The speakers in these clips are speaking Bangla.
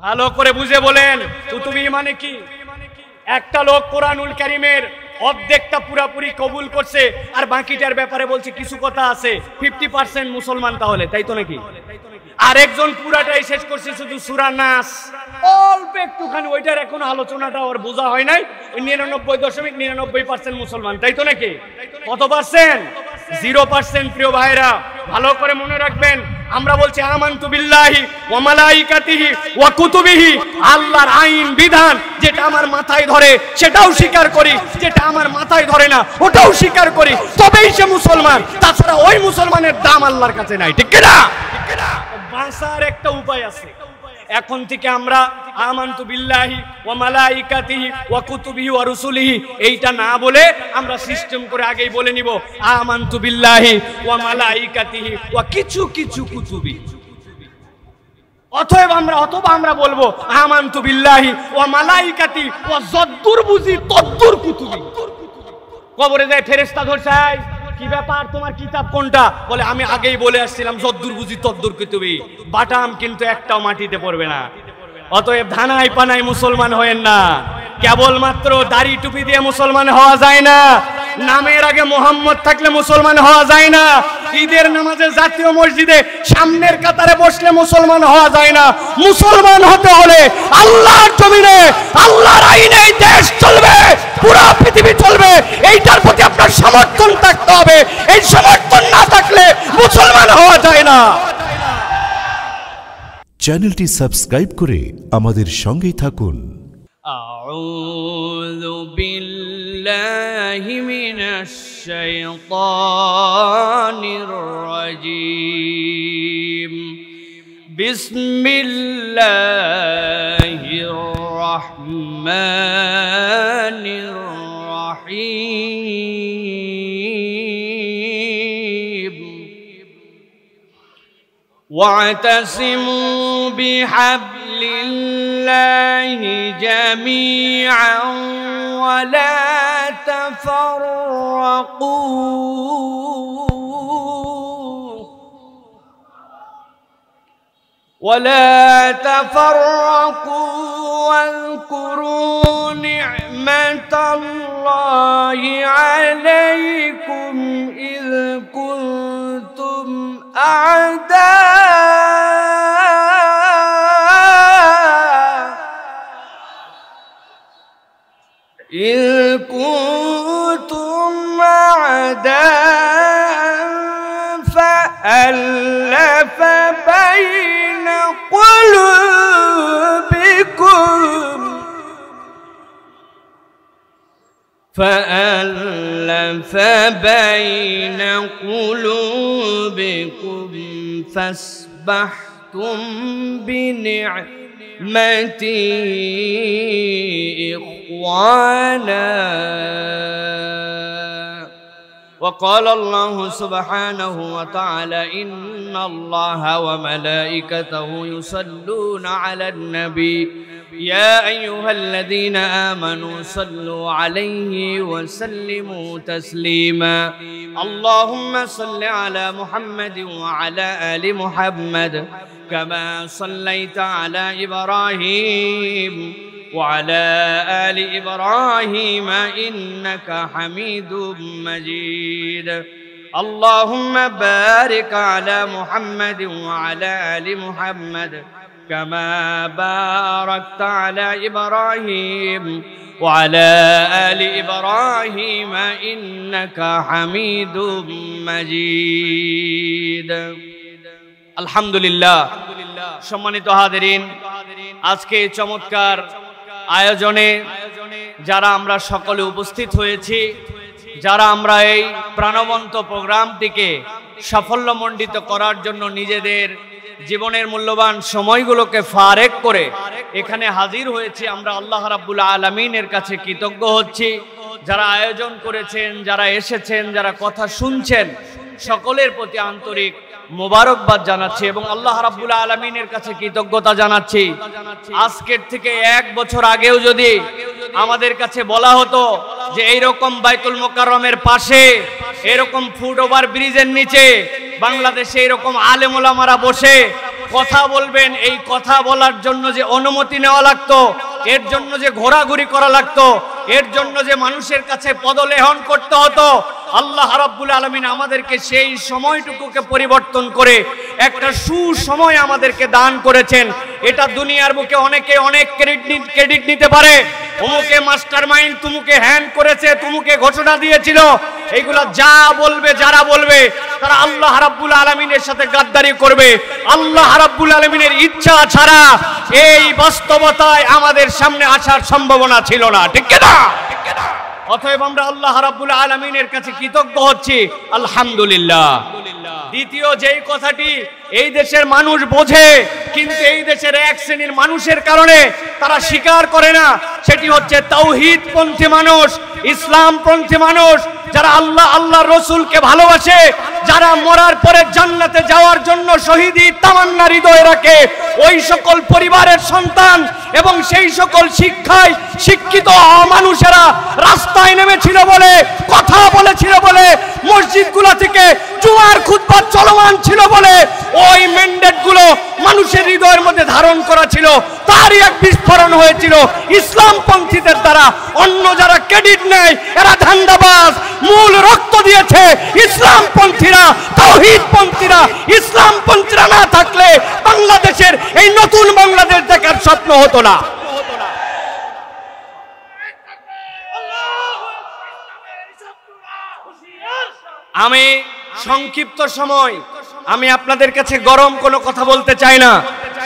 ভালো করে বুঝে বলেন কুতুবি মানে কি? একটা লোক কোরআনুল কারীমের অর্ধেকটা পুরাপুরি কবুল করছে আর বাকিটার ব্যাপারে বলছে কিছু কথা আছে, 50% মুসলমান তাহলে, তাই তো নাকি? আরেকজন পুরাটাই শেষ করছে শুধু সূরা নাস, অল্প একটুখানি, ওইটার এখন আলোচনাটা ওর বোঝা হয় নাই, 99.99% মুসলমান, তাই তো নাকি? কত পার্সেন্ট? 0%। প্রিয় ভাইরা ভালো করে মনে রাখবেন, আমরা বলছি আমানতু বিল্লাহি ওয়া মালাইকাতিহি ওয়া কুতুবিহি, আল্লাহর আইন বিধান যেটা আমার মাথায় ধরে সেটাও স্বীকার করি, যেটা আমার মাথায় ধরে না ওটাও স্বীকার করি, তবেই সে মুসলমান। তাছাড়া ওই মুসলমানের দাম আল্লাহর কাছে নাই, ঠিক কি না? বাঁচার একটা উপায় আছে। এখন থেকে আমরা আমানতু বিল্লাহি ওয়া মালাইকাতিহি ওয়া কুতুবিহি ওয়া রুসুলিহি এইটা না বলে আমরা সিস্টেম করে আগেই বলে নিব আমানতু বিল্লাহি ওয়া মালাইকাতিহি ওয়া কিছু কিছু কুতুবি। অতএব আমরা বলবো আমানতু বিল্লাহি ওয়া মালাইকাতি ওয়া যদ্দুর বুঝি তদ্দুর কুতুবি। কবরে যায় ফেরেশতা ধরছে, কি ব্যাপার, তোমার কিতাব কোনটা? বলে আমি আগেই বলে আসছিলাম যদ্দুর বুঝি তদ্দুর কুতুবি। বাটাম কিন্তু একটাও মাটিতে পড়বে না। অতএব ধানাই পানাই মুসলমান হয়েন না, কেবলমাত্র দাড়ি টুপি দিয়ে মুসলমান হওয়া যায় না, নামের আগে মোহাম্মদ থাকলে মুসলমান হওয়া যায় না, ঈদের নামাজে জাতীয় মসজিদে সামনের কাতারে বসলে মুসলমান হওয়া যায় না। মুসলমান হতে হলে আল্লাহর জমিনে আল্লাহর আইনে দেশ চলবে, পুরো পৃথিবী চলবে, এইটার প্রতি আপনার সমর্থন থাকতে হবে। এই সমর্থন না থাকলে মুসলমান হওয়া যায় না। চ্যানেলটি সাবস্ক্রাইব করে আমাদের সঙ্গেই থাকুন। আউযু বিল্লাহি মিনাশ শাইতানির রাজীম। বিসমিল্লাহির রাহমানির রাহিম। واعتصموا بحبل الله جميعا ولا تفرقوا واذكروا نعمة الله عليكم إذ كنتم أعداء فألف بين قلوبكم فأصبحتم بنعمتي إخوانا. وقال الله سبحانه وتعالى إن الله وملائكته يصلون على النبي يا أيها الذين آمنوا صلوا عليه وسلموا تسليما. اللهم صل على محمد وعلى آل محمد كما صليت على إبراهيم وعلى آل إبراهيم إنك حميد مجيد. اللهم بارك على محمد وعلى آل محمد كما باركت على إبراهيم وعلى آل إبراهيم إنك حميد مجيد. الحمد لله. সম্মানিত হাজিরিন, আজকে চমৎকার আয়োজনে যারা আমরা সকলে উপস্থিত হয়েছি, যারা আমরা এই প্রাণবন্ত প্রোগ্রামটিকে সাফল্যমণ্ডিত করার জন্য নিজেদের জীবনের মূল্যবান সময়গুলোকে ফারেক করে এখানে হাজির হয়েছি, আমরা আল্লাহ রাব্বুল আলামিনের কাছে কৃতজ্ঞ হচ্ছি। যারা আয়োজন করেছেন, যারা এসেছেন, যারা কথা শুনছেন, সকলের প্রতি আন্তরিক মোবারকবাদ জানাচ্ছি এবং আল্লাহ রাব্বুল আলামিনের কাছে কৃতজ্ঞতা জানাচ্ছি। আজকের থেকে 1 বছর আগেও যদি আমাদের কাছে বলা হতো যে এইরকম বাইতুল মোকাররমের পাশে এরকম ফুটওভার ব্রিজের নিচে বাংলাদেশে এরকম আলেম ওলামারা বসে কথা বলবেন, এই কথা বলার জন্য যে অনুমতি নেওয়া লাগতো, এর জন্য যে ঘোরাঘুরি করা লাগতো, এর জন্য যে মানুষের কাছে পদলেহন করতে হতো, আল্লাহ রাব্বুল আলামিন আমাদেরকে সেই সময়টুকুকে পরিবর্তন করে একটা সুসময় আমাদেরকে দান করেছেন। এটা দুনিয়ার বুকে অনেকে অনেক ক্রেডিট নিতে পারে, অমুকে মাস্টারমাইন্ড, তুমুকে হ্যান্ড করেছে, তুমুকে ঘোষণা দিয়েছিল, এইগুলা যা বলবে, যারা বলবে তারা আল্লাহ রাব্বুল আলামিনের সাথে গাদ্দারি করবে। আল্লাহ রাব্বুল আলামিনের ইচ্ছা ছাড়া এই বাস্তবতায় আমাদের সামনে আসার সম্ভাবনা ছিল না, ঠিক না? অতএব আমরা আল্লাহ রাব্বুল আলামিনের কাছে কৃতজ্ঞ হচ্ছি, আলহামদুলিল্লাহ। দ্বিতীয় যেই কথাটি এই দেশের মানুষ বোঝে, কিন্তু এই দেশের এক শ্রেণীর মানুষের কারণে তারা স্বীকার করে না, সেটি হচ্ছে তাওহীদ পন্থী মানুষ, ইসলাম পন্থী মানুষ, যারা আল্লাহ রসুলকে ভালোবাসে, যারা মরার পরে জান্নাতে যাওয়ার জন্য শহীদি তামান্না হৃদয়ে রাখে, ওই সকল পরিবারের সন্তান এবং সেই সকল শিক্ষায় শিক্ষিত মানুষেরা রাস্তায় নেমেছিল বলে, কথা বলেছিল বলে, মসজিদগুলো থেকে জুমার খুতবা চলমান ছিল বলে ওই ম্যান্ডেটগুলো মানুষের হৃদয়ের মধ্যে ধারণ করা ছিল, তারই এক বিস্ফোরণ হয়েছিল ইসলামপন্থীদের দ্বারা। অন্য যারা ক্রেডিট নেয় এরা ধান্দাবাজ, মূল রক্ত দিয়েছে ইসলামপন্থীরা, তাওহীদপন্থীরা। ইসলামপন্থীরা না থাকলে বাংলাদেশের এই নতুন বাংলাদেশ দেখার স্বপ্ন হতো না। আমি সংক্ষিপ্ত সময় আমি আপনাদের কাছে গরম কোনো কথা বলতে চাই না,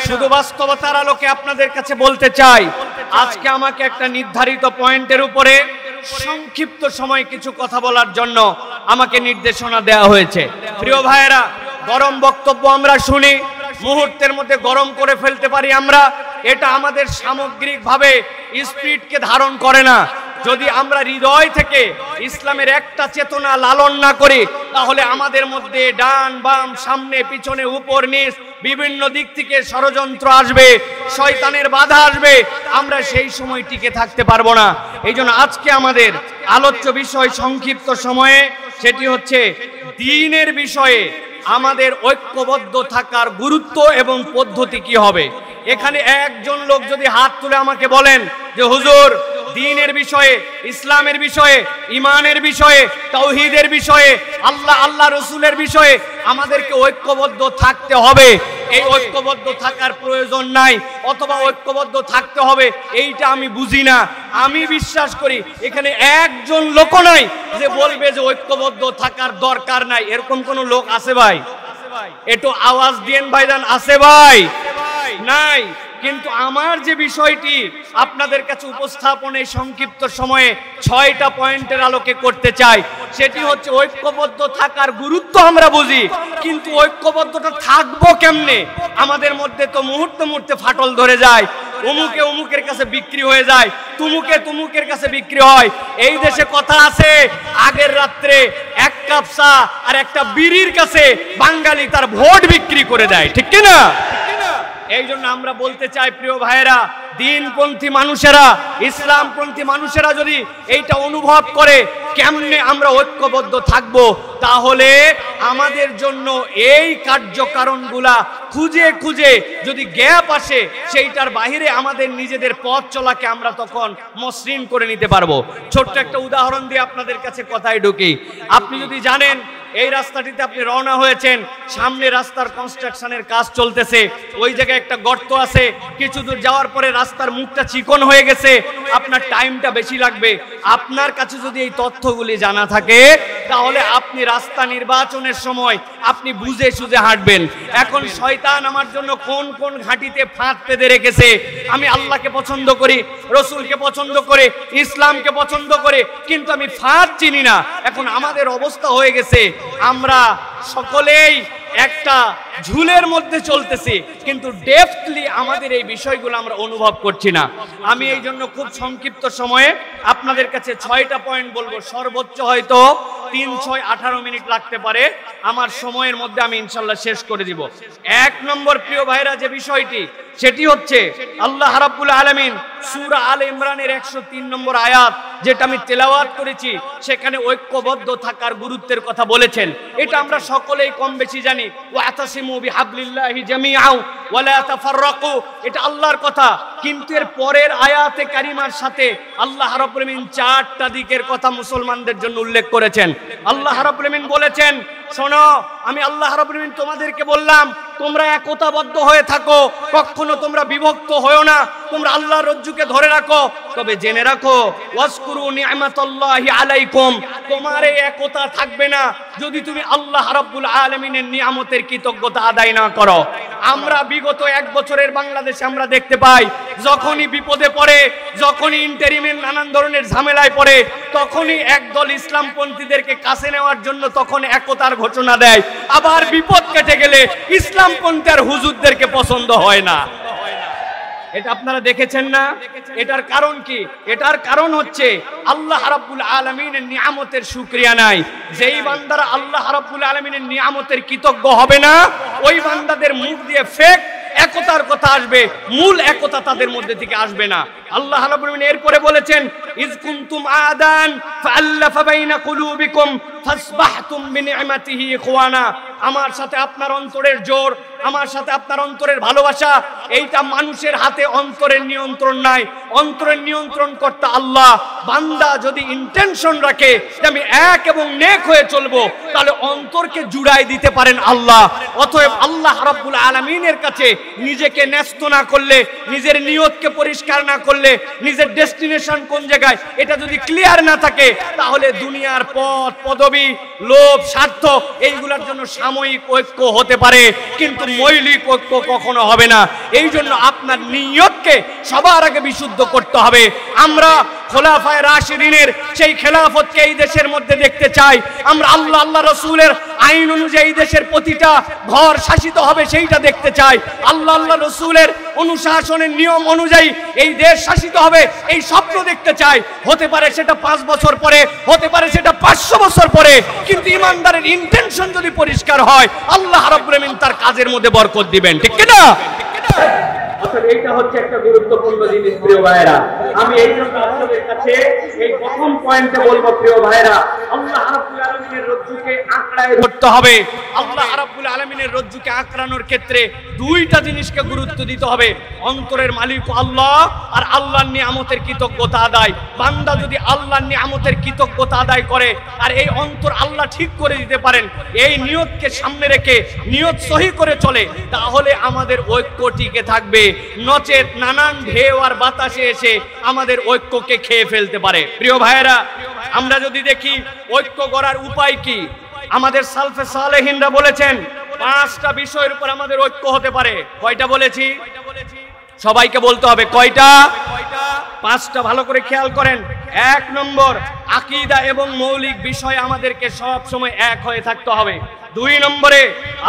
শুধু বাস্তবতার আলোকে আপনাদের কাছে বলতে চাই। আজকে আমাকে একটা নির্ধারিত পয়েন্টের উপরে সংক্ষিপ্ত সময় কিছু কথা বলার জন্য আমাকে নির্দেশনা দেওয়া হয়েছে। প্রিয় ভাইয়েরা, গরম বক্তব্য আমরা শুনি, মুহূর্তের মধ্যে গরম করে ফেলতে পারি আমরা, এটা আমাদের সামগ্রিকভাবে স্পিরিটকে ধারণ করে না। যদি আমরা হৃদয় থেকে ইসলামের একটা চেতনা লালন না করি, তাহলে আমাদের মধ্যে ডান বাম, সামনে পিছনে, উপর নিচ বিভিন্ন দিক থেকে ষড়যন্ত্র আসবে, শয়তানের বাধা আসবে, আমরা সেই সময় টিকে থাকতে পারবো না। এই জন্য আজকে আমাদের আলোচ্য বিষয় সংক্ষিপ্ত সময়ে, সেটি হচ্ছে দ্বীনের বিষয়ে আমাদের ঐক্যবদ্ধ থাকার গুরুত্ব এবং পদ্ধতি কি হবে। এখানে একজন লোক যদি হাত তুলে আমাকে বলেন যে হুজুর, দ্বীনের বিষয়ে, ইসলামের বিষয়ে, ঈমানের বিষয়ে, তাওহীদের বিষয়ে, আল্লাহ রসুলের বিষয়ে আমাদেরকে ঐক্যবদ্ধ থাকতে হবে, এই ঐক্যবদ্ধ থাকার প্রয়োজন নাই, অথবা ঐক্যবদ্ধ থাকতে হবে, এইটা আমি বুঝি না। আমি বিশ্বাস করি এখানে একজন লোক নাই যে বলবে যে ঐক্যবদ্ধ থাকার দরকার নাই। এরকম কোন লোক আছে ভাই? একটু আওয়াজ দিয়েন ভাইজান, আছে ভাই? নাই। কিন্তু আমার যে বিষয়টি আপনাদের কাছে উপস্থাপনে সংক্ষিপ্ত সময়ে 6টা পয়েন্টের আলোকে করতে চাই, সেটি হচ্ছে ঐক্যবদ্ধ থাকার গুরুত্ব আমরা বুঝি, কিন্তু ঐক্যবদ্ধটা থাকবো কেমনে? আমাদের মধ্যে তো মুহূর্তে মুহূর্তে ফাটল ধরে যায়, অমুকে অমুকের কাছে বিক্রি হয়ে যায়, তুমুকে তুমুকের কাছে বিক্রি হয়। এই দেশে কথা আছে, আগের রাত্রে এক কাপ চা আর একটা বিড়ির কাছে বাঙালি তার ভোট বিক্রি করে দেয়, ঠিক কি না? এই জন্য আমরা বলতে চাই প্রিয় ভাইয়েরা, দ্বীনপন্থী মানুষেরা, ইসলামপন্থী মানুষেরা যদি এইটা অনুভব করে কেমনে আমরা ঐক্যবদ্ধ থাকব, তাহলে আমাদের জন্য এই কার্যকারণগুলা খুঁজে খুঁজে যদি গ্যাপ আসে, সেইটার বাহিরে আমাদের নিজেদের পথ চলাকে আমরা তখন মসৃণ করে নিতে পারবো। ছোট্ট একটা উদাহরণ দিয়ে আপনাদের কাছে কথায় ঢুকি। আপনি যদি জানেন এই রাস্তাটিতে আপনি রওনা হয়েছেন, সামনে রাস্তার কনস্ট্রাকশনের কাজ চলতেছে, ওই জায়গায় একটা গর্ত আছে, কিছু দূর যাওয়ার পরে রাস্তার মুখটা চিকন হয়ে গেছে, আপনার টাইমটা বেশি লাগবে। আপনার কাছে যদি এই তথ্যগুলি জানা থাকে, তাহলে আপনি রাস্তা নির্বাচনের সময় আপনি বুঝে সুঝে হাঁটবেন। এখন শয়তান আমার জন্য কোন কোন ঘাটিতে ফাঁদ পেতে রেখেছে, আমি আল্লাহকে পছন্দ করি, রসুলকে পছন্দ করে, ইসলামকে পছন্দ করে, কিন্তু আমি ফাঁদ চিনি না। এখন আমাদের অবস্থা হয়ে গেছে, আমরা সকলেই একটা ঝুলের মধ্যে চলতেছি, কিন্তু ডেপথলি আমাদের এই বিষয়গুলো আমরা অনুভব করছি না। আমি এই জন্য খুব সংক্ষিপ্ত সময়ে আপনাদের কাছে 6টা পয়েন্ট বলবো, সর্বোচ্চ হয়তো 3, 6, 18 মিনিট লাগতে পারে। আমার সময়ের মধ্যে আমি ইনশাল্লাহ শেষ করে দিব। 1 নম্বর প্রিয় ভাইরা যে বিষয়টি, সেটি হচ্ছে আল্লাহ রাব্বুল আলামিন সূরা আলে ইমরানের 103 নম্বর আয়াত যেটা আমি তেলাওয়াত করেছি, সেখানে ঐক্যবদ্ধ থাকার গুরুত্বের কথা বলেছেন। এটা আমরা সকলেই কম বেশি জানি। ওয়াতাসিমু বিহাবলিল্লাহি জামিআও ওয়া লা তাফাররাকু, এটা আল্লাহর কথা। কিন্তু এর পরের আয়াতে কারিমার সাথে আল্লাহ রাব্বুল আলামিন 4টা দিকের কথা মুসলমানদের জন্য উল্লেখ করেছেন। আল্লাহ রাব্বুল আলামিন বলেছেন, শোনো, আমি আল্লাহ রাব্বুল আলামিন তোমাদেরকে বললাম তোমরা একতাবদ্ধ হয়ে থাকো, কখনো তোমরা বিভক্ত হয়ো না, তোমরা আল্লাহর রজ্জুকে ধরে রাখো। তবে জেনে রাখো, ওয়াজকুরু নি'মাতাল্লাহি আলাইকুম, তোমার এই একতা থাকবে না যদি তুমি আল্লাহ রাব্বুল আলামিনের নিয়ামতের কৃতজ্ঞতা আদায় না করো। আমরা বিগত 1 বছরের বাংলাদেশে আমরা দেখতে পাই, যখনই বিপদে পড়ে, যখনই ইন্টারিমের নানান ধরনের ঝামেলায় পড়ে, তখনই একদল ইসলামপন্থীদেরকে কাছে নেওয়ার জন্য তখন একতার ঘোষণা দেয়। আবার বিপদ কেটে গেলে ইসলামপন্থী আর হুজুরদেরকে পছন্দ হয় না। এটা আপনারা দেখেছেন না? এটার কারণ কি? এটার কারণ হচ্ছে আল্লাহ রাব্বুল আলামিনের নিয়ামতের শুকরিয়া নাই। যেই বান্দারা আল্লাহ রাব্বুল আলামিনের নিয়ামতের কৃতজ্ঞ হবে না, ওই বান্দাদের মুখ দিয়ে ফেক একতার কথা আসবে, মূল একতা তাদের মধ্যে থেকে আসবে না। আল্লাহ রাব্বুল আলামিন এরপরে বলেছেন, ইজ কুনতুম আদান ফাআল্লাফা বাইনা কুলুবিকুম ফাসবাহতুম বিনি'মাতিহি ইখওয়ানা। আমার সাথে আপনার অন্তরের জোর, আমার সাথে আপনার অন্তরের ভালোবাসা, এইটা মানুষের হাতে অন্তরের নিয়ন্ত্রণ নাই। অন্তরের নিয়ন্ত্রণ কর্তা আল্লাহ। বান্দা যদি ইন্টেনশন রাখে যে আমি এক এবং নেক হয়ে চলবো, তাহলে অন্তরকে জুড়াই দিতে পারেন আল্লাহ। অতএব আল্লাহ রাব্বুল আলামিনের কাছে নিজেকে ন্যস্ত না করলে, নিজের নিয়তকে পরিষ্কার না করলে, নিজের ডেস্টিনেশন কোন জায়গায় এটা যদি ক্লিয়ার না থাকে, তাহলে দুনিয়ার পথ, পদবি, লোভ, স্বার্থ এইগুলোর জন্য সাময়িক ঐক্য হতে পারে, কিন্তু মৌলিক ঐক্য কখনো হবে না। এই জন্য আপনার নিয়তকে সবার আগে বিশুদ্ধ করতে হবে। আমরা খোলাফায়ে রাশিদিনের সেই খেলাফতকে এই দেশের মধ্যে দেখতে চাই। আমরা আল্লাহ রাসূলের আইন অনুযায়ী দেশের প্রতিটা ঘর শাসিত হবে সেইটা দেখতে চাই। আল্লাহ রাসূলের অনুশাসনের নিয়ম অনুযায়ী এই দেশ শাসিত হবে এই স্বপ্ন দেখতে চাই। হতে পারে সেটা 5 বছর পরে, হতে পারে সেটা 500 বছর পরে, কিন্তু ইমানদারের ইন্টেনশন যদি পরিষ্কার হয়, আল্লাহ রাব্বুল আলামিন তার কাজের মধ্যে বরকত দিবেন। ঠিক কি না? অতএব এইটা হচ্ছে একটা গুরুত্বপূর্ণ জিনিস প্রিয় ভাইরা। আমি এই জন্য আপনাদের কাছে এই প্রথম পয়েন্টে বলবো প্রিয় ভাইরা, আল্লাহ রাব্বুল আলামিনের রজ্জুকে আঁকড়ায় ধরতে হবে। আল্লাহ রাব্বুল আলামিনের রজ্জুকে আঁকড়ানোর ক্ষেত্রে 2টা জিনিসকে গুরুত্ব দিতে হবে। অন্তরের মালিক আল্লাহ আর আল্লাহর নিয়ামতের কৃতজ্ঞতা আদায়। বান্দা যদি আল্লাহর নিয়ামতের কৃতজ্ঞতা আদায় করে আর এই অন্তর আল্লাহ ঠিক করে দিতে পারেন, এই নিয়তকে সামনে রেখে নিয়ত সহি করে চলে, তাহলে আমাদের ঐক্য টিকে থাকবে। নচেত নানান ঢেউ আর বাতাসে এসে আমাদের ঐক্যকে খেয়ে ফেলতে পারে। প্রিয় ভাইয়েরা, আমরা যদি দেখি ঐক্য গড়ার উপায় কি, আমাদের সালফে সালেহিনরা বলেছেন 5টা বিষয়ের উপর আমাদের ঐক্য হতে পারে। কয়টা বলেছি? সবাইকে বলতে হবে কয়টা? 5টা। ভালো করে খেয়াল করেন। 1 নম্বর, আকীদা এবং মৌলিক বিষয় আমাদেরকে সব সময় এক হয়ে থাকতে হবে। 2 নম্বরে,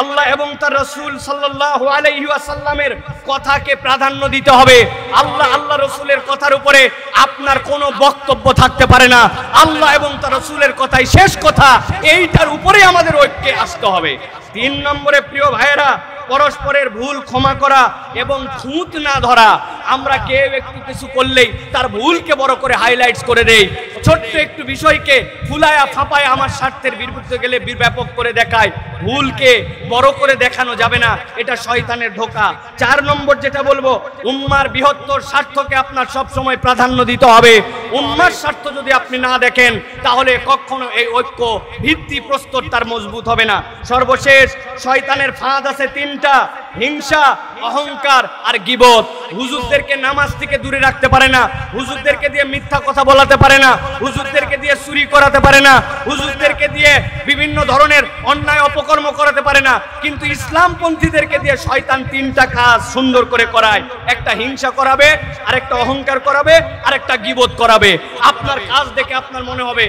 আল্লাহ এবং তার রাসূল সাল্লাল্লাহু আলাইহি ওয়াসাল্লামের কথাকে প্রাধান্য দিতে হবে। আল্লাহ রাসূলের কথার উপরে আপনার কোনো বক্তব্য থাকতে পারে না। আল্লাহ এবং তার রাসূলের কথাই শেষ কথা, এইটার উপরে আমাদের ঐক্যে আসতে হবে। 3 নম্বরে প্রিয় ভাইয়েরা, পরস্পরের ভুল ক্ষমা করা এবং খুঁত না ধরা। আমরা কেউ একটু কিছু করলেই তার ভুলকে বড় করে হাইলাইটস করে দেই, ছোট্ট একটু বিষয়কে ফুলায়া ফাপায় আমার স্বার্থের বিরুদ্ধে গেলে ব্যাপক করে দেখায়। ভুলকে বড় করে দেখানো যাবে না, এটা শয়তানের ধোঁকা। 4 নম্বর যেটা বলবো, উম্মার বৃহত্তর স্বার্থকে আপনার সব সময় প্রাধান্য দিতে হবে। উম্মার স্বার্থ যদি আপনি না দেখেন, তাহলে কখনো এই ঐক্য ভিত্তি প্রস্তর তার মজবুত হবে না। সর্বশেষ, শয়তানের ফাঁদ আছে 3টা: হিংসা, অহংকার আর গীবত। হুজুরদেরকে নামাজ থেকে দূরে রাখতে পারে না, হুজুরদেরকে দিয়ে মিথ্যা কথা বলাতে পারে না, হুজুরদেরকে দিয়ে চুরি করাতে পারে না, হুজুরদেরকে দিয়ে বিভিন্ন ধরনের অন্যায় অপকর্ম করাতে পারে না, কিন্তু ইসলামপন্থীদেরকে দিয়ে শয়তান 3টা কাজ সুন্দর করে করায়। একটা হিংসা করাবে, আরেকটা অহংকার করাবে, আরেকটা গীবত করাবে। আপনার কাজ দেখে আপনার মনে হবে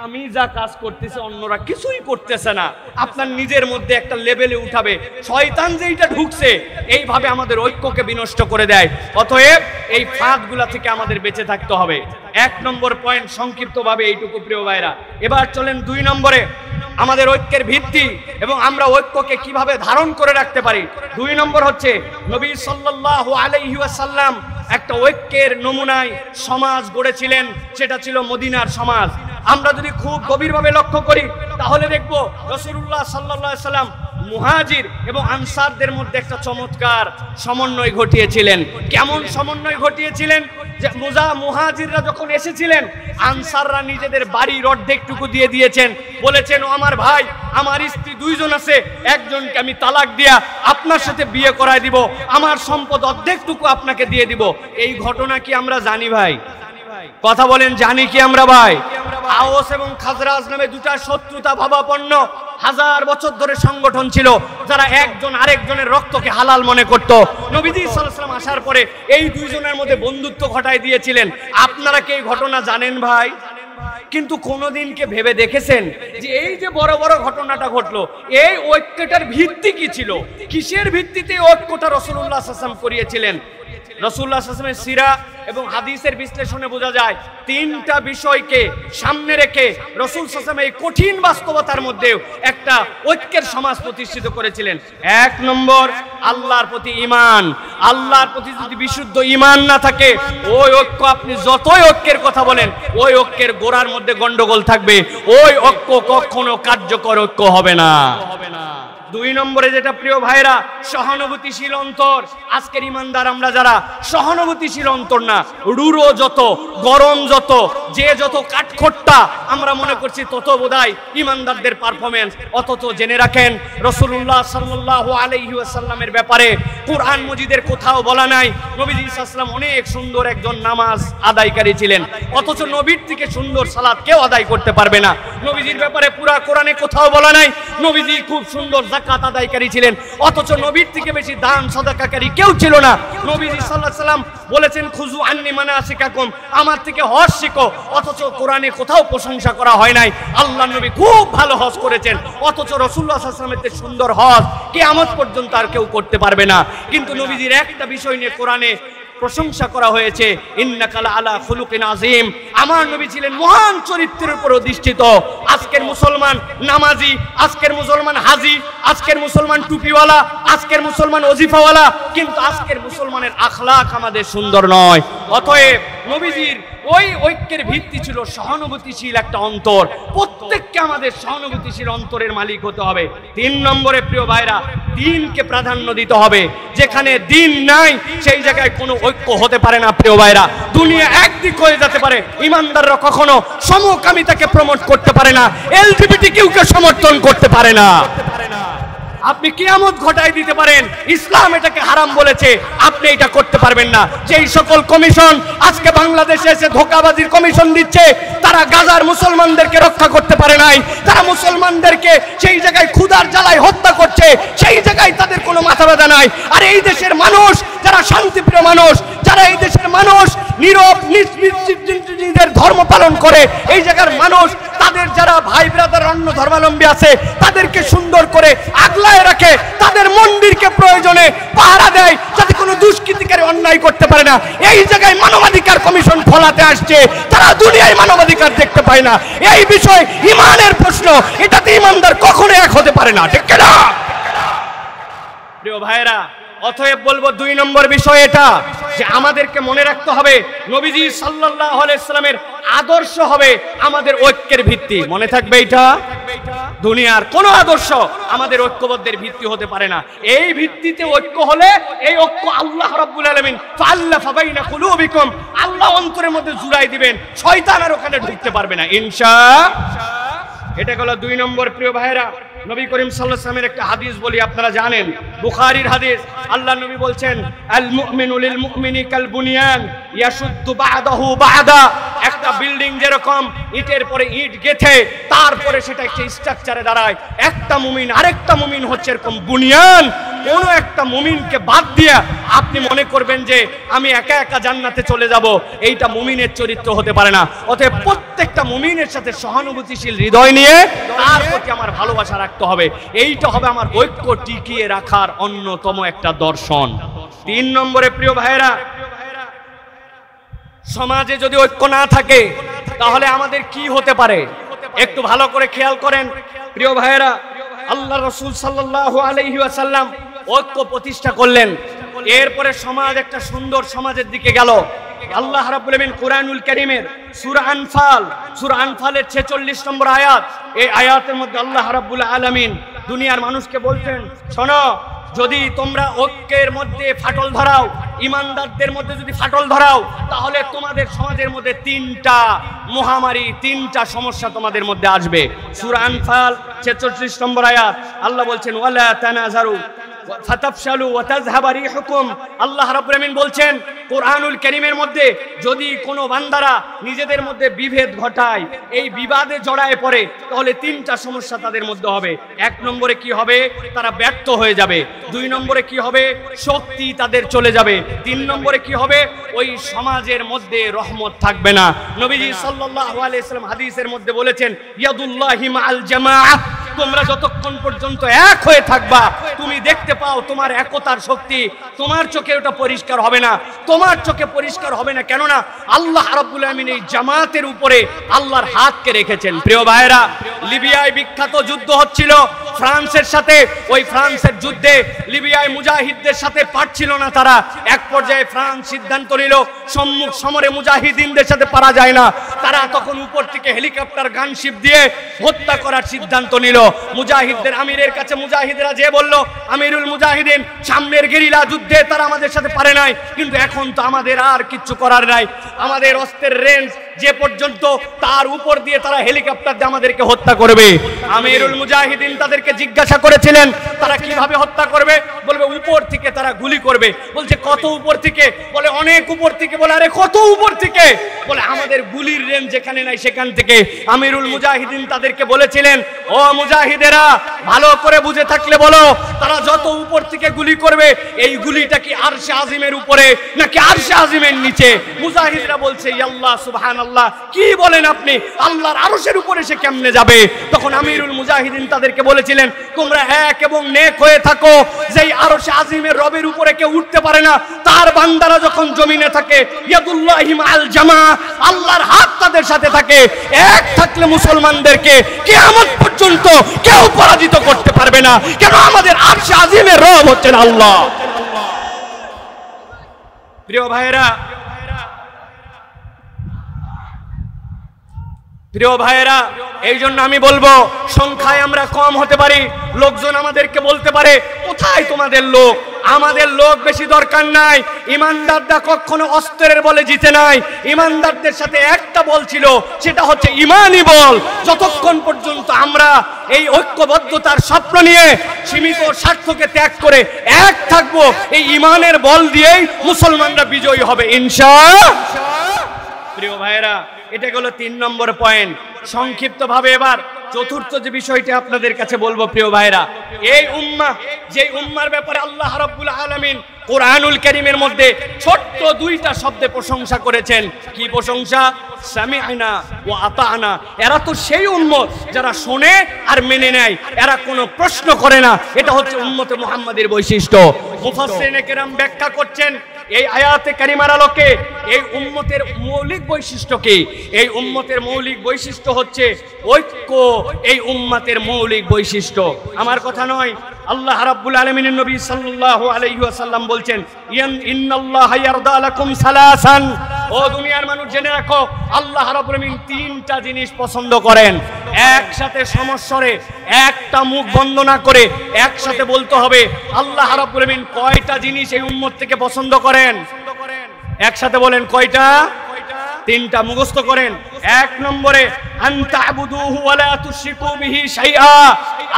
আমি যা কাজ করতেছি অন্যরা কিছুই করতেছে না, আপনার নিজের মধ্যে একটা লেভেলে উঠাবে। শয়তান যেইটা ঢুকছে এইভাবে আমাদের ঐক্যকে বিনষ্ট করে দেয়। অতএব এই ফাঁদগুলা থেকে আমাদের বেঁচে থাকতে হবে। 1 নম্বর পয়েন্ট সংক্ষিপ্তভাবে এইটুকু প্রিয় ভাইরা। এবার চলেন 2 নম্বরে, আমাদের ঐক্যের ভিত্তি এবং আমরা ঐক্যকে কিভাবে ধারণ করে রাখতে পারি। 2 নম্বর হচ্ছে নবী সাল্লাল্লাহু আলাইহি ওয়াসাল্লাম একটা ঐক্যের নমুনায় সমাজ গড়েছিলেন, সেটা ছিল মদিনার সমাজ। আমরা যদি খুব গভীরভাবে লক্ষ্য করি তাহলে দেখব রাসূলুল্লাহ সাল্লাল্লাহু আলাইহি সাল্লাম মুহাজির এবং আনসারদের মধ্যে একটা চমৎকার সমন্বয় ঘটিয়েছিলেন। কেমন সমন্বয় ঘটিয়েছিলেন? যে মুহাজিররা যখন এসেছিলেন, আনসাররা নিজেদের বাড়ির অর্ধেকটুকু দিয়ে দিয়েছেন, বলেছেন, ও আমার ভাই, আমার স্ত্রী 2 জন আছে, একজনকে আমি তালাক দিয়া আপনার সাথে বিয়ে করায় দিব, আমার সম্পদ অর্ধেকটুকু আপনাকে দিয়ে দিব। এই ঘটনা কি আমরা জানি ভাই? কথা বলেন, জানি কি আমরা ভাই? আওস এবং খাজরাজ নামে 2টা শত্রুতা ভাবাপন্ন 1000 বছর ধরে সংগঠন ছিল, যারা একজন আরেকজনের রক্তকে হালাল মনে করত। নবীজি সাল্লাল্লাহু আলাইহি ওয়াসাল্লাম আসার পরে এই 2 জনের মধ্যে বন্ধুত্ব ঘটায় দিয়েছিলেন। আপনারা কি এই ঘটনা জানেন ভাই? কিন্তু কোনোদিনকে ভেবে দেখেছেন যে এই যে বড় বড় ঘটনাটা ঘটলো, এই ঐক্যটার ভিত্তি কি ছিল? কিসের ভিত্তিতে ঐক্যটা রাসূলুল্লাহ সাল্লাল্লাহু আলাইহি ওয়াসাল্লাম করিয়েছিলেন? রাসূলুল্লাহ সাল্লাল্লাহু আলাইহি ওয়াসাল্লামের সিরা এবং হাদিসের বিশ্লেষণে বোঝা যায় 3টা বিষয়কে সামনে রেখে রাসূল সাল্লাল্লাহু আলাইহি ওয়াসাল্লাম এই কঠিন বাস্তবতার মধ্যেও একটা ঐক্যের সমাজ প্রতিষ্ঠিত করেছিলেন। 1 নম্বর, আল্লাহর প্রতি ঈমান। আল্লাহর প্রতি যদি বিশুদ্ধ ঈমান না থাকে, ওই ঐক্য আপনি যতই ঐক্যের কথা বলেন, ওই ঐক্যের গোড়ার মধ্যে গন্ডগোল থাকবে, ওই ঐক্য কখনো কার্যকর ঐক্য হবে না। 2 নম্বরে যেটা প্রিয় ভাইরা, সহানুভূতিশীল অন্তর। আজকের ইমানদার আমরা যারা সহানুভূতিশীল অন্তর না, রুড়ো যত, গরম যত, যে যত কাঠখোট্টা আমরা মনে করছি তত বোধহয় ইমানদারদের পারফরমেন্স। অথচ জেনে রাখেন রাসূলুল্লাহ সাল্লাল্লাহু আলাইহি ওয়াসাল্লামের ব্যাপারে কুরআন মজিদের কোথাও বলা নাই নবীজি সাল্লাল্লাহু আলাইহি ওয়াসাল্লাম অনেক সুন্দর একজন নামাজ আদায়কারী ছিলেন, অথচ নবীর থেকে সুন্দর সালাত কেউ আদায় করতে পারবে না। নবীজির ব্যাপারে পুরা কোরআনে কোথাও বলা নাই নবীজি খুব সুন্দর যাকাত আদায়কারী ছিলেন, অথচ নবীর থেকে বেশি দান সাদাকাকারী কেউ ছিল না। নবীজি সাল্লাল্লাহু আলাইহি ওয়াসাল্লাম বলেছেন, খুযু আন্নী মানাসিকাকুম, আমার থেকে হজ শিখো, অথচ কোরআনে কোথাও প্রশংসা করা হয় নাই আল্লাহর নবী খুব ভালো হজ করেছেন, অথচ রাসূলুল্লাহ সাল্লাল্লাহু আলাইহি ওয়াসাল্লামের সুন্দর হজ কিয়ামত পর্যন্ত আর কেউ করতে পারবে না। কিন্তু নবীজির একটা বিষয় নিয়ে কোরআনে প্রশংসা করা হয়েছে, ইন্নাকা আলা খুলুকিন আযীম, আমার নবী ছিলেন মহান চরিত্রের উপর অধিষ্ঠিত। আজকের মুসলমান নামাজি, আজকের মুসলমান হাজি, আজকের মুসলমান টুপিওয়ালা, আজকের মুসলমান ওজিফাওয়ালা, কিন্তু আজকের মুসলমানের আখলাক আমাদের সুন্দর নয়। অতএব নবীজির ওই ঐক্যের ভিত্তি ছিল সহানুভূতিশীল একটা অন্তর। প্রত্যেককে আমাদের সহানুভূতিশীল অন্তরের মালিক হতে হবে। 3 নম্বরে প্রিয় ভাইরা, দ্বীনকে প্রাধান্য দিতে হবে। যেখানে দ্বীন নাই সেই জায়গায় কোনো ঐক্য হতে পারে না প্রিয় ভাইরা। দুনিয়া একদিক হয়ে যেতে পারে, ইমানদাররা কখনো সমকামিতাকে প্রমোট করতে পারে না, এলজিবিটিকিউকে সমর্থন করতে পারে না। আপনি কিয়ামত ঘটায় দিতে পারেন, ইসলাম এটাকে হারাম বলেছে, আপনি এটা করতে পারবেন না। যেই সকল কমিশন আজকে বাংলাদেশে এসে ধোঁকাবাজির কমিশন দিচ্ছে, তারা গাজার মুসলমানদেরকে রক্ষা করতে পারে নাই, তারা মুসলমানদেরকে সেই জায়গায় ক্ষুধার জ্বালায় হত্যা করছে, সেই জায়গায় তাদের কোনো মাথা ব্যথা নাই। আর এই দেশের মানুষ যারা শান্তিপ্রিয় মানুষ, যারা এই দেশের মানুষ নীরব নিজের ধর্ম পালন করে, এই জায়গার মানুষ তাদের যারা ভাই ব্রাদার অন্য ধর্মাবলম্বী আছে তাদেরকে সুন্দর করে আগলায় রাখে, তাদের মন্দিরকে প্রয়োজনে পাহারা দেয় যাতে কোনো দুষ্কৃতিকারী অন্যায় করতে পারে না। এই জায়গায় মানবাধিকার কমিশন ফলাতে আসছে, তারা দুনিয়ায় মানবাধিকার দেখতে পায় না। এই বিষয় ঈমানের প্রশ্ন, এটাতে ঈমানদার কখনো এক হতে পারে না, ঠিক না প্রিয় ভাইরা? অতএব বলবো 2 নম্বর বিষয় এটা যে আমাদেরকে মনে রাখতে হবে নবীজি সাল্লাল্লাহু আলাইহি সাল্লামের আদর্শ হবে আমাদের ঐক্যের ভিত্তি। মনে থাকবে এটা, দুনিয়ার কোন আদর্শ আমাদের ঐক্যবদ্ধের ভিত্তি হতে পারে না। এই ভিত্তিতে ঐক্য হলে, এই ঐক্য আল্লাহ রাব্বুল আলামিন ফাআল্লাফা বাইনা কুলুবিকুম, আল্লাহ অন্তরের মধ্যে জুড়াই দিবেন, শয়তান আর ওখানে ঢুকতে পারবে না ইনশাআল্লাহ। এটা হলো 2 নম্বর প্রিয় ভাইরা। নবী করিম সাল্লাল্লাহু আলাইহি ওয়াসাল্লামের একটা হাদিস বলি, আপনারা জানেন, বুখারীর হাদিস। আল্লাহ নবী বলছেন, আল মুমিনু লিল মুমিনি কাল বুনিয়ান ইয়াশুদ্দু বা'দাহু বা'দা একটা বিল্ডিং যেরকম ইটের পরে ইট গেথে তারপরে সেটা একটা স্ট্রাকচারে দাঁড়ায়, একটা মুমিন আরেকটা মুমিন হচ্ছে এরকম বুনিয়ান। কোন একটা মুমিনকে বাদ দিয়ে আপনি মনে করবেন যে আমি একা একা জান্নাতে চলে যাব, এইটা মুমিনের চরিত্র হতে পারে না। অতএব প্রত্যেকটা মুমিনের সাথে সহানুভূতিশীল হৃদয় নিয়ে তার প্রতি আমার ভালোবাসা রাখতে হবে। এইটা হবে আমার ঐক্য টিকিয়ে রাখার অন্যতম একটা দর্শন। 3 নম্বরে প্রিয় ভাইরা, সমাজে যদি ঐক্য না থাকে তাহলে আমাদের কি হতে পারে একটু ভালো করে খেয়াল করেন প্রিয় ভাইরা। আল্লাহ রাসূল সাল্লাল্লাহু আলাইহি ওয়াসাল্লাম ঐক্য প্রতিষ্ঠা করলেন, এরপরে সমাজ একটা সুন্দর সমাজের দিকে গেল। আল্লাহ রাব্বুল আলামিন কুরআনুল কারীমের সূরা আনফালের 46 নম্বর আয়াত, এই আয়াতের মধ্যে আল্লাহ রাব্বুল আলামিন দুনিয়ার মানুষকে বলছেন, শোনো, যদি তোমরা ঐক্যের মধ্যে ফাটল ধরাও, ইমানদারদের মধ্যে যদি ফাটল ধরাও, তাহলে তোমাদের সমাজের মধ্যে 3টা মহামারী, 3টা সমস্যা তোমাদের মধ্যে আসবে। সূরা আনফাল 46 নম্বর আয়াত, আল্লাহ বলছেন ওয়ালা তানাজারু ফাতাফশালু ওয়া তাযহাবা রিহুকুম। আল্লাহ রাব্বুল আমিন বলছেন কোরআনুল কারীমের মধ্যে যদি কোনো বান্দারা নিজেদের মধ্যে বিভেদ ঘটায়, এই বিবাদে জড়ায় পড়ে, তাহলে 3টা সমস্যা তাদের মধ্যে হবে। 1 নম্বরে কি হবে? তারা ব্যর্থ হয়ে যাবে। 2 নম্বরে কি হবে? শক্তি তাদের চলে যাবে। 3 নম্বরে কি হবে? ওই সমাজের মধ্যে রহমত থাকবে না। নবীজি সাল্লাল্লাহু আলাইহি ওয়াসাল্লাম হাদিসের মধ্যে বলেছেন ইয়াদুল্লাহি মাআল জামাআহ, তোমরা যতক্ষণ পর্যন্ত এক হয়ে থাকবা, তুমি দেখতে পাও তোমার একতার শক্তি, তোমার চোখে ওটা পরিষ্কার হবে না, তোমার চোখে পরিষ্কার হবে না। কেননা আল্লাহ রাব্বুল আমিন এই জামাতের উপরে আল্লাহর হাতকে রেখেছেন। প্রিয় ভাইরা, লিবিয়ায় বিখ্যাত যুদ্ধ হচ্ছিল ফ্রান্সের সাথে। ওই ফ্রান্সের যুদ্ধে লিবিয়ায় মুজাহিদদের সাথে পারছিল না তারা। এক পর্যায়ে ফ্রান্স সিদ্ধান্ত নিল সম্মুখ সমরে মুজাহিদিনদের সাথে পারা যায় না। তারা তখন উপর থেকে হেলিকপ্টার গানশিপ দিয়ে হত্যা করার সিদ্ধান্ত নিল। মুজাহিদদের আমিরের কাছে মুজাহিদরা যে বলল, আমিরুল মুজাহিদিন, সামনের গেরিলা যুদ্ধে তারা আমাদের সাথে পারে নাই, কিন্তু এখন তো আমাদের আর কিচ্ছু করার নাই, আমাদের অস্ত্রের রেঞ্জ যে পর্যন্ত, তার উপর দিয়ে তারা হেলিকপ্টার দিয়ে আমাদেরকে হত্যা করবে। আমিরুল মুজাহিদিন তাদেরকে জিজ্ঞাসা করেছিলেন তারা কিভাবে হত্যা করবে, বলবে উপর থেকে তারা গুলি করবে। বলছে কত উপর থেকে? বলে অনেক উপর থেকে। বলে আরে কত উপর থেকে? বলে আমাদের গুলির রেঞ্জ যেখানে নাই সেখান থেকে। আমিরুল মুজাহিদিন তাদেরকে বলেছিলেন, ও মুজাহিদেরা, ভালো করে বুঝে থাকলে বলো, তারা যত উপর থেকে গুলি করবে, এই গুলিটা কি আরশে আজিমের উপরে নাকি আরশে আজিমের নিচে? মুজাহিদরা বলছে আল্লাহ সুবহানাল্লাহ, কি বলেন আপনি, আল্লাহর আরশের উপরে সে কেমনে যাবে? তখন আমিরুল মুজাহিদিন তাদেরকে বলেছিলেন, তোমরা এক এবং নেক হয়ে থাকো, যেই আরশে আজিমের রবের উপরে কেউ উঠতে পারে না, তার বান্দারা যখন জমিনে থাকে, ইয়াদুল্লাহি মাআল জামা, আল্লাহর হাত তাদের সাথে থাকে। এক থাকলে মুসলমানদেরকে কিয়ামত পর্যন্ত কেউ পরাজিত করতে পারবে না। কেন? আমাদের আরশে আজিমের রব হচ্ছেন আল্লাহ। প্রিয় ভাইরা, প্রিয় ভাইরা, এই জন্য আমি বলবো, সংখ্যায় আমরা কম হতে পারি, লোকজন আমাদেরকে বলতে পারে কোথায় তোমাদের লোক? আমাদের লোক বেশি দরকার নাই। ইমানদাররা কখনো অস্ত্রের বলে জিতে নাই। ইমানদারদের সাথে একটা বল ছিল, সেটা হচ্ছে ইমানি বল। যতক্ষণ পর্যন্ত আমরা এই ঐক্যবদ্ধতার স্বপ্ন নিয়ে সীমিত স্বার্থকে ত্যাগ করে এক থাকবো, এই ইমানের বল দিয়েই মুসলমানরা বিজয়ী হবে ইনশাআল্লাহ। প্রিয় ভাইরা, এটা হলো 3 নম্বর পয়েন্ট। সংক্ষিপ্তভাবে এবার চতুর্থ যে বিষয়টি আপনাদের কাছে বলবো প্রিয় ভাইরা, এই উম্মাহ, যে উম্মার ব্যাপারে আল্লাহ রাব্বুল আলামিন কোরআনুল কারীমের মধ্যে ছোট্ট 2টা শব্দে প্রশংসা করেছেন। কি প্রশংসা? সামি'না ওয়া আতা'না। এরা তো সেই উম্মত যারা শোনে আর মেনে নেয়, এরা কোনো প্রশ্ন করে না। এটা হচ্ছে উম্মতে মুহাম্মাদের বৈশিষ্ট্য। মুফাসসিরিনে কেরাম ব্যাখ্যা করছেন এই আয়াতে কারিমার আলোকে এই উম্মতের মৌলিক বৈশিষ্ট্য কি? এই উম্মতের মৌলিক বৈশিষ্ট্য হচ্ছে ঐক্য। এই উম্মতের মৌলিক বৈশিষ্ট্য আমার কথা নয়, আল্লাহ রাব্বুল আলামিনের নবী সাল্লাল্লাহু আলাইহি ওয়াসাল্লাম বলছেন, ইন্নাল্লাহা ইয়ারদা লাকুম সালাসান। ও দুনিয়ার মানুষ জেনে রাখো, আল্লাহ রাব্বুল আলামিন 3টা জিনিস পছন্দ করেন। একসাথে সমস্বরে, একটা মুখ বন্ধ না করে একসাথে বলতে হবে, আল্লাহ রাব্বুল আলামিন কয়টা জিনিস এই উম্মত থেকে পছন্দ করেন? একসাথে বলেন কয়টা? 3টা। মুখস্থ করেন। এক নম্বরে আনতাবুদুহু ওয়া লা তুশরিকু বিহি শাইআ,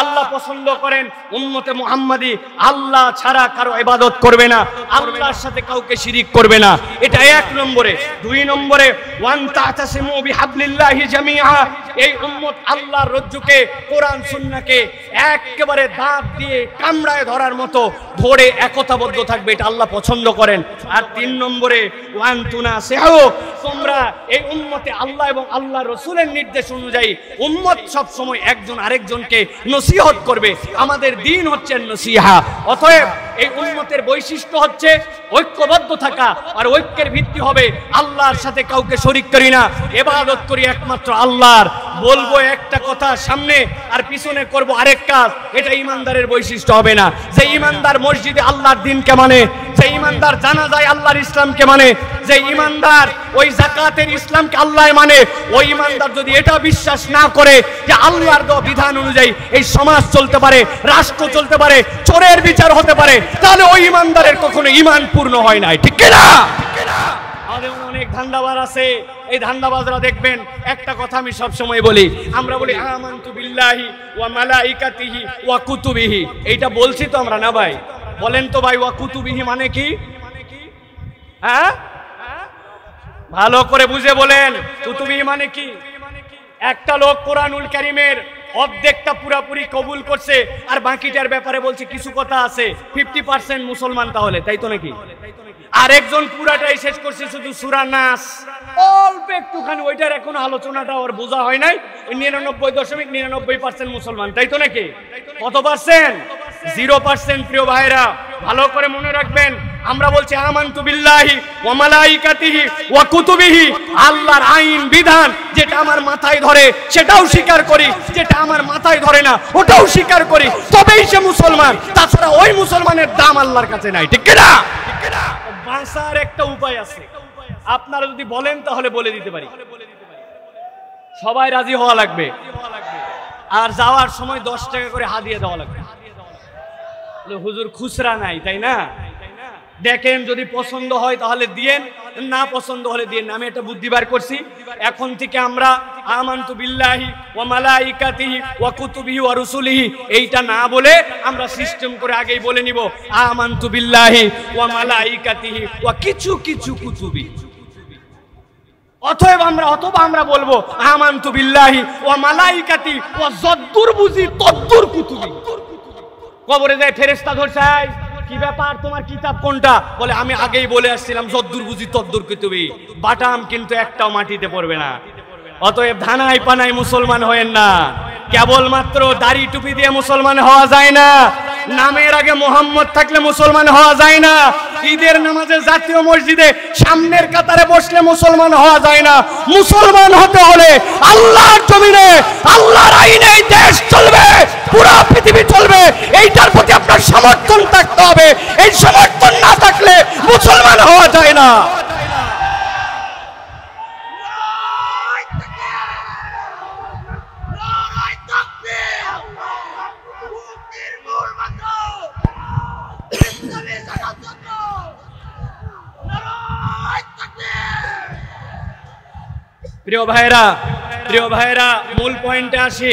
আল্লাহ পছন্দ করেন উম্মতে মুহাম্মাদি আল্লাহ ছাড়া কারো ইবাদত করবে না, আল্লাহর সাথে কাউকে শিরিক করবে না, এটা এক নম্বরে। দুই নম্বরে ওয়ান তা'তাসিমু বিহাবলিল্লাহি জামিআ, এই উম্মত আল্লাহর রজ্জুকে কোরআন সুন্নাহকে একেবারে দাঁত দিয়ে কামড়ায় ধরার মতো ধরে একতাবদ্ধ থাকবে, এটা আল্লাহ পছন্দ করেন। আর তিন নম্বরে ওয়ান তুনাসিহু, তোমরা এই উম্মতে আল্লাহ এবং আল্লাহর রাসূলের নির্দেশ অনুযায়ী উম্মত সব সময় একজন আরেকজনকে নসিহত করবে। আমাদের দ্বীন হচ্ছে নসিহা। অতএব এই উম্মতের বৈশিষ্ট্য হচ্ছে ঐক্যবদ্ধ থাকা, আর ঐক্যের ভিত্তি হবে আল্লাহর সাথে কাউকে শরীক করি না, ইবাদত করি একমাত্র আল্লাহর। বলবো একটা কথা সামনে আর পিছনে করব আরেক কাজ, এটা ইমানদারের বৈশিষ্ট্য হবে না। যে ইমানদার মসজিদে আল্লাহর দ্বীনকে মানে, যে ইমানদার জানাজায় আল্লাহর ইসলামকে মানে, যে ইমানদার ওই যাকাতের ইসলামকে আল্লাহ মানে, ওই ইমানদার যদি এটা বিশ্বাস না করে যে আল্লাহর দেওয়া বিধান অনুযায়ী এই সমাজ চলতে পারে, রাষ্ট্র চলতে পারে, চোরের বিচার হতে পারে, তাহলে ওই ইমানদারের কখনো ঈমান পূর্ণ হয় না, ঠিক কি না? আমাদের অনেক ধান্দাবাজ আছে, এই ধান্দাবাজরা দেখবেন একটা কথা আমি সব সময় বলি, আমরা বলি আমানতু বিল্লাহি ওয়া মালাইকাতিহি ওয়া কুতুবিহি, এইটা বলছি তো আমরা না ভাই? বলেন তো ভাই, ওয়া কুতুবিহি মানে কি? হ্যাঁ, ভালো করে বুঝে বলেন, কুতুবিহি মানে কি? একটা লোক কোরআনুল কারীমের অর্ধেকটা পুরাপুরি কবুল করছে আর বাকিটার ব্যাপারে বলছে কিছু কথা আছে, 50% মুসলমান, তাহলে তাই তো নাকি? আরেকজন পুরাটাই শেষ করছে শুধু সূরা নাস, অল্প একটুখানি ওইটার এখনো আলোচনাটা ওর বোঝা হয় নাই, 99.99% মুসলমান, তাই তো নাকি? কত পার্সেন্ট? 0%। প্রিয় ভাইরা ভালো করে মনে রাখবেন, আমরা বলছি আমানতু বিল্লাহি ওয়া মালাইকাতিহি ওয়া কুতুবিহি, আল্লাহর আইন বিধান যেটা আমার মাথায় ধরে সেটাও স্বীকার করি, যেটা আমার মাথায় ধরে না ওটাও স্বীকার করি, তবেই সে মুসলমান। তাছাড়া ওই মুসলমানের দাম আল্লাহর কাছে নাই, ঠিক কি না? বাঁচার একটা উপায় আছে, আপনারা যদি বলেন তাহলে বলে দিতে পারি। সবাই রাজি হওয়া লাগবে, আর যাওয়ার সময় 10 টাকা করে হাদিয়া দেওয়া লাগবে। হুজুর খুচরা নাই, তাই না? দেখেন যদি পছন্দ হয় তাহলে দিয়েন, না পছন্দ হলে দিয়েন। আমি একটা বুদ্ধি বার করছি, এখন থেকে আমরা আমানতু বিল্লাহি ওয়া মালাইকাতিহি ওয়া কুতুবিহি ওয়া রুসুলিহি এইটা না বলে আমরা সিস্টেম করে আগেই বলে নিব আমানতু বিল্লাহি ওয়া মালাইকাতিহি ওয়া কিছু কিছু কুতুবি। অতএব আমরা বলবো আমানতু বিল্লাহি ওয়া মালাইকাতি ওয়া যদ্দুর বুঝি তদ্দুর কুতুবি। কবরে যায় ফেরেশতা ধরছে, কি ব্যাপার, তোমার কিতাব কোনটা? বলে আমি আগেই বলে আসছিলাম যদ্দুর বুঝি তদ্দুর কুতুবি। বাটাম কিন্তু একটাও মাটিতে পড়বে না। অতএব ধানাই পানাই মুসলমান হয়েন না, কেবলমাত্র দাড়ি টুপি দিয়ে মুসলমান হওয়া যায় না, নামের আগে মোহাম্মদ থাকলে মুসলমান হওয়া যায় না, ঈদের নামাজে জাতীয় মসজিদে সামনের কাতারে বসলে মুসলমান হওয়া যায় না। মুসলমান হতে হলে আল্লাহর জমিনে আল্লাহর আইনে দেশ চলবে, পুরো পৃথিবী চলবে, এইটার প্রতি আপনার সমর্থন থাকতে হবে। এই সমর্থন না থাকলে মুসলমান হওয়া যায় না। প্রিয় ভাইরা মূল পয়েন্টে আসি,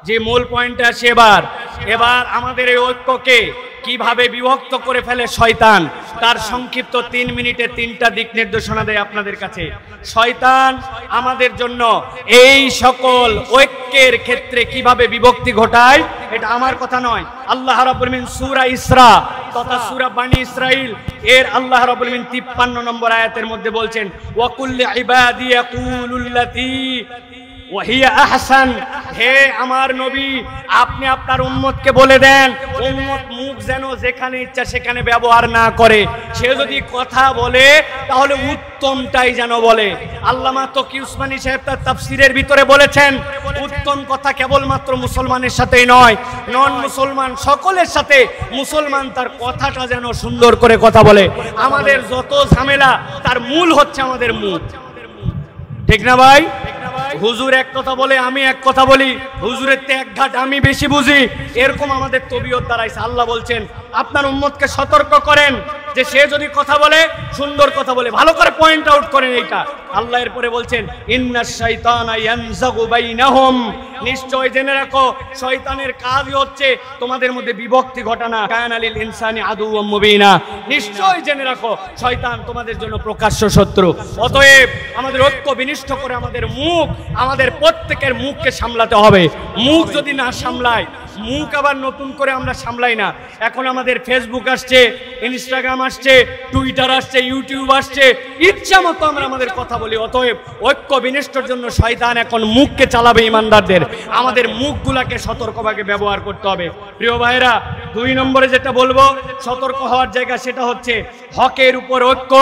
যে মূল পয়েন্টে আসি। এবার আমাদের এই ঐক্যকে কিভাবে বিভক্ত করে ফেলে শয়তান, তার সংক্ষিপ্ত 3 মিনিটে 3টা দিক নির্দেশনা দেয় আপনাদের কাছে। শয়তান আমাদের জন্য এই সকল ঐক্যের ক্ষেত্রে কিভাবে বিভক্তি ঘটায়, এটা আমার কথা নয়। আল্লাহ রাব্বুল আলামিন সূরা ইসরা তথা সূরা বনী ইসরাইল এর আল্লাহ রাব্বুল আলামিন 53 নম্বর আয়াতের মধ্যে বলছেন, ওয়া কুল্লি ইবাদি ইয়াকুলুল্লাতী ওয়া হিয়া আহসান। হে আমার নবী, আপনি আপনার উম্মতকে বলে দেন, উম্মত মুখ যেন যেখানে ইচ্ছা সেখানে ব্যবহার না করে। সে যদি কথা বলে তাহলে উত্তমটাই যেন বলে। আল্লামা তকি উসমানী সাহেব তার তাফসীরের ভিতরে বলেছেন, উত্তম কথা কেবলমাত্র মুসলমানের সাথেই নয়, নন মুসলমান সকলের সাথে মুসলমান তার কথাটা যেন সুন্দর করে কথা বলে। আমাদের যত ঝামেলা তার মূল হচ্ছে আমাদের মুখ, ঠিক না ভাই? হুজুর এক কথা বলে, আমি এক কথা বলি, হুজুরের তে এক ঘাট আমি বেশি বুঝি, এরকম আমাদের তবিয়ত দাঁড়াইছে। আল্লাহ বলছেন আপনার উম্মতকে সতর্ক করেন যে সে যদি কথা বলে সুন্দর কথা বলে, ভালো করে পয়েন্ট আউট করেন এইটা। আল্লাহ এরপরে বলছেন ইন্নাশ শাইতানা ইয়ানজাগু বাইনাহুম, নিশ্চয় জেনে রাখো শয়তানের কাজই হচ্ছে তোমাদের মধ্যে বিভক্তি ঘটানো। কানা লিল ইনসানি আদুওয়াম মুবিনা, নিশ্চয় জেনে রাখো শয়তান তোমাদের জন্য প্রকাশ্য শত্রু। অতএব আমাদের ঐক্য বিনিষ্ট করে আমাদের মুখ, আমাদের প্রত্যেকের মুখকে সামলাতে হবে। মুখ যদি না সামলায়, মুখ আবার নতুন করে আমরা সামলাই না। এখন আমাদের ফেসবুক আসছে, ইনস্টাগ্রাম আসছে, টুইটার আসছে, ইউটিউব আসছে, ইচ্ছা মতো আমরা আমাদের কথা বলি। অতএব ঐক্য বিনষ্টর জন্য শয়তান এখন মুখকে চালাবে ইমানদারদের। আমাদের মুখগুলাকে সতর্কভাবে ব্যবহার করতে হবে। প্রিয় ভাইরা, 2 নম্বরে যেটা বলবো সতর্ক হওয়ার জায়গা, সেটা হচ্ছে হকের উপর ঐক্য,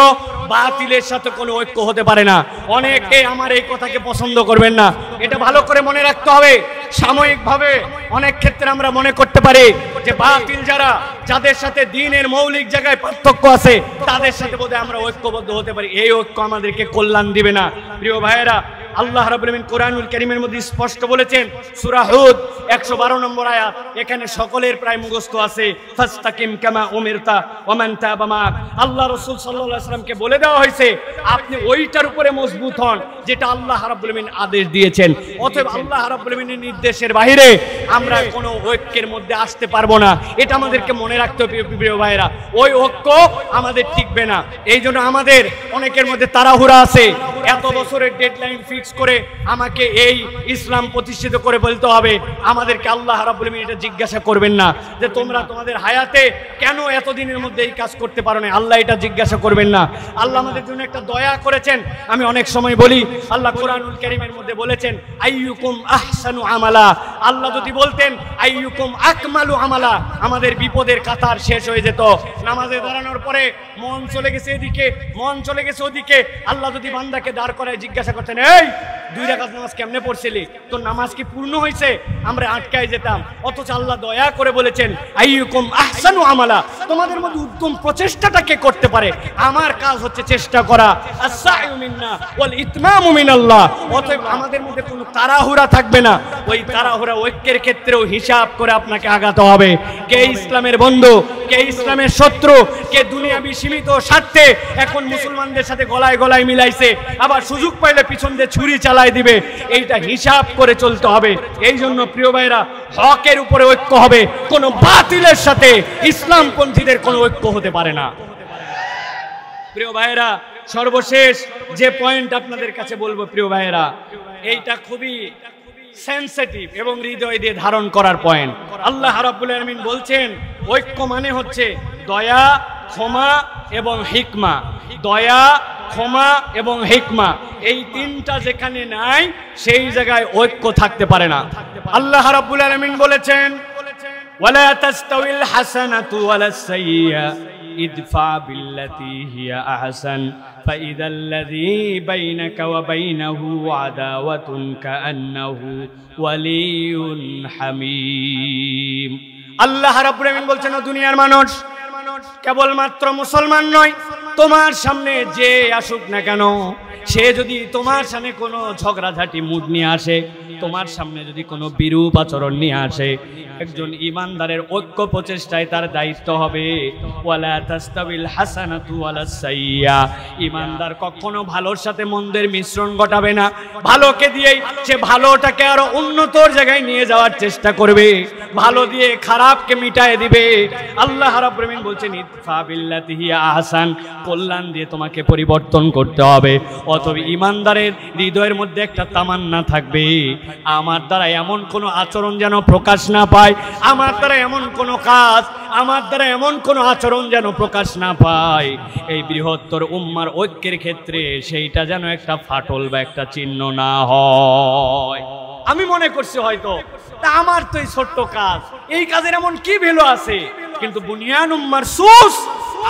বাতিলের সাথে কোনো ঐক্য হতে পারে না। অনেকে আমার এই কথাকে পছন্দ করবেন না, এটা ভালো করে মনে রাখতে হবে। সাময়িকভাবে অনেক ক্ষেত্রে আমরা মনে করতে পারি যে বাতিল যারা, যাদের সাথে দ্বীনের মৌলিক জায়গায় পার্থক্য আছে, তাদের সাথে বোধহয় আমরা ঐক্যবদ্ধ হতে পারি। এই ঐক্য আমাদেরকে কল্যাণ দিবে না। প্রিয় ভাইয়েরা, আল্লাহ রাব্বুল আলামিন কোরআনুল কারীমের মধ্যে স্পষ্ট বলেছেন, সূরা হুদ 112 নম্বর আয়াত, এখানে সকলের প্রায় মুখস্থ আছে, ফাস্তাকিম কামা উমিরতা ওয়া মান তাবা মাক। আল্লাহ রাসূল সাল্লাল্লাহু আলাইহি ওয়াসাল্লামকে বলে দেওয়া হয়েছে আপনি ওইটার উপরে মজবুত হন যেটা আল্লাহ রাব্বুল আলামিন আদেশ দিয়েছেন। অতএব আল্লাহ রাব্বুল আলামিনের নির্দেশের বাইরে আমরা কোনো ঐক্যের মধ্যে আসতে পারবো না। এটা আমাদেরকে মনে রাখতে হবে প্রিয় ভাইরা। ওই ঐক্য আমাদের টিকবে না। এই জন্য আমাদের অনেকের মধ্যে তাড়াহুড়া আছে, এত বছরের ডেডলাইন ফিক্স করে আমাকে এই ইসলাম প্রতিষ্ঠিত করে বলতে হবে। আমাদেরকে আল্লাহ রাব্বুল আলামিন এটা জিজ্ঞাসা করবেন না যে তোমরা তোমাদের হায়াতে কেন এতদিনের মধ্যে এই কাজ করতে পারো না। আল্লাহ এটা জিজ্ঞাসা করবেন না। আল্লাহ আমাদের জন্য একটা দয়া করেছেন। আমি অনেক সময় বলি, আল্লাহ কোরআনুল কারীমের মধ্যে বলেছেন আইয়ুকুম আহসানু আমালা। আল্লাহ যদি বলতেন আইয়ুকুম আকমালু আমালা, আমাদের বিপদের কাতার শেষ হয়ে যেত। নামাজে দাঁড়ানোর পরে মন চলে গেছে এদিকে, মন চলে গেছে ওদিকে। আল্লাহ যদি বান্দাকে দাঁড় করায় জিজ্ঞাসা করতেন, এই 2 রাকাত নামাজ কেমনে পড়ছিলি, তোর নামাজ কি পূর্ণ হয়েছে, আমরা আটকায় যেতাম। অথচ আল্লাহ দয়া করে বলেছেন আইয়ুকুম আহসানু আমালা, তোমাদের মধ্যে উত্তম প্রচেষ্টাটা কে করতে পারে, আমার কাজ হচ্ছে চেষ্টা করা। আস-সা'য়ু মিন্না ওয়াল ইতমামু মিনাল্লাহ। অতএব আমাদের মধ্যে কোনো তাড়াহুড়া থাকবে না। ওই তাড়াহুড়া ঐক্যের ক্ষেত্রেও হিসাব করে আপনাকে আগাতে হবে। কে ইসলামের বন্ধু, কে ইসলামের শত্রু, কে দুনিয়াবি সীমিত স্বার্থে এখন মুসলমানদের সাথে গলায় গলায় মিলাইছে, আবার সুযোগ পাইলে পিছন দিয়ে ছুরি চালাই দিবে, এইটা হিসাব করে চলতে হবে। এই জন্য প্রিয় ভাইরা, হকের উপরে ঐক্য হবে, কোনো বাতিলের সাথে ইসলামপন্থীদের কোনো ঐক্য হতে পারে না। প্রিয় ভাইরা, সর্বশেষ যে পয়েন্ট আপনাদের কাছে বলবো প্রিয় ভাইরা, এইটা খুবই সেনসিটিভ এবং হৃদয় দিয়ে ধারণ করার পয়েন্ট। আল্লাহ রাব্বুল আলামিন বলছেন ঐক্য মানে হচ্ছে দয়া, ক্ষমা এবং হিকমা। দয়া, ক্ষমা এবং হিকমা, এই 3টা যেখানে নাই সেই জায়গায় ঐক্য থাকতে পারে না। আল্লাহ রাব্বুল আলামিন বলেছেন ওয়ালা তাস্তাউল হাসানাতু ওয়ালাস সাইয়্যা ইদফা বিল্লাতি হিয়া আহসান ফাইদাল্লাযী বাইনাকা ওয়া বাইনাহু আদাওয়াতুন কাআন্নাহু ওয়ালিয়ুন হামীম। আল্লাহ রাব্বুল আলামিন বলছেন, দুনিয়ার মানুষ কেবলমাত্র মুসলমান নয়, তোমার সামনে যে আসুক না কেন, সে যদি তোমার সামনে কোনো ঝগড়াঝাটি মুড নিয়ে আসে, তোমার সামনে যদি কোনো বিরূপ আচরণ নিয়ে আসে, একজন ইমানদারের ঐক্য প্রচেষ্টায় তার দায়িত্ব হবে ওয়ালা তাস্তাবিল হাসানাতু ওয়ালাস সাইয়্যা। ইমানদার কখনো ভালোর সাথে মন্দের মিশ্রণ ঘটাবে না। ভালোকে দিয়েই সে ভালোটাকে আরো উন্নতর জায়গায় নিয়ে যাওয়ার চেষ্টা করবে, ভালো দিয়ে খারাপকে মিটায় দিবে। আল্লাহ রাব্বুল আলামিন বলছেন ইদফা বিল্লাতি হিয়া আহসান, কল্যাণ দিয়ে তোমাকে পরিবর্তন করতে হবে। অতএব ইমানদারের হৃদয়ের মধ্যে একটা তামান্না থাকবে, আমার দ্বারা এমন কোনো আচরণ যেন প্রকাশ না পায়, আমার দ্বারা এমন কোনো কাজ, আমার দ্বারা এমন কোনো আচরণ যেন প্রকাশ না পায়। এই বৃহত্তর উম্মার ঐক্যের ক্ষেত্রে সেইটা যেন একটা ফাটল বা একটা চিহ্ন না হয়। আমি মনে করছি হয়তো তা আমার তো এই ছোট্ট কাজ, এই কাজের এমন কি ভ্যালু আছে, কিন্তু বুনিয়ান উম্মার সুস,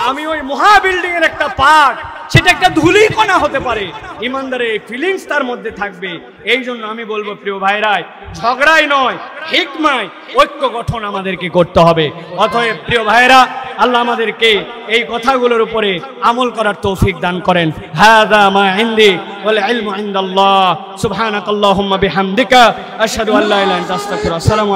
আমি ওই মহা বিল্ডিং এর একটা পার্ট, সেটা একটা ধুলিকণা হতে পারে। ইমানদারের ফিলিংস তার মধ্যে থাকবে। এই জন্য আমি বলবো প্রিয় ভাইরাই, ঝগড়াই নয়, হিকমায় ঐক্য গঠন আমাদেরকে করতে হবে। অতএব প্রিয় ভাইরা, আল্লাহ আমাদেরকে এই কথাগুলোর উপরে আমল করার তৌফিক দান করেন। হাযা মা ইনদি ওয়াল ইলমু ইনদাল্লাহ। সুবহানাকাল্লাহুম্মা বিহামদিকা আশহাদু আল্লা ইলাহা ইল্লা আনতা আস্তাগফিরুকা। আসসালামু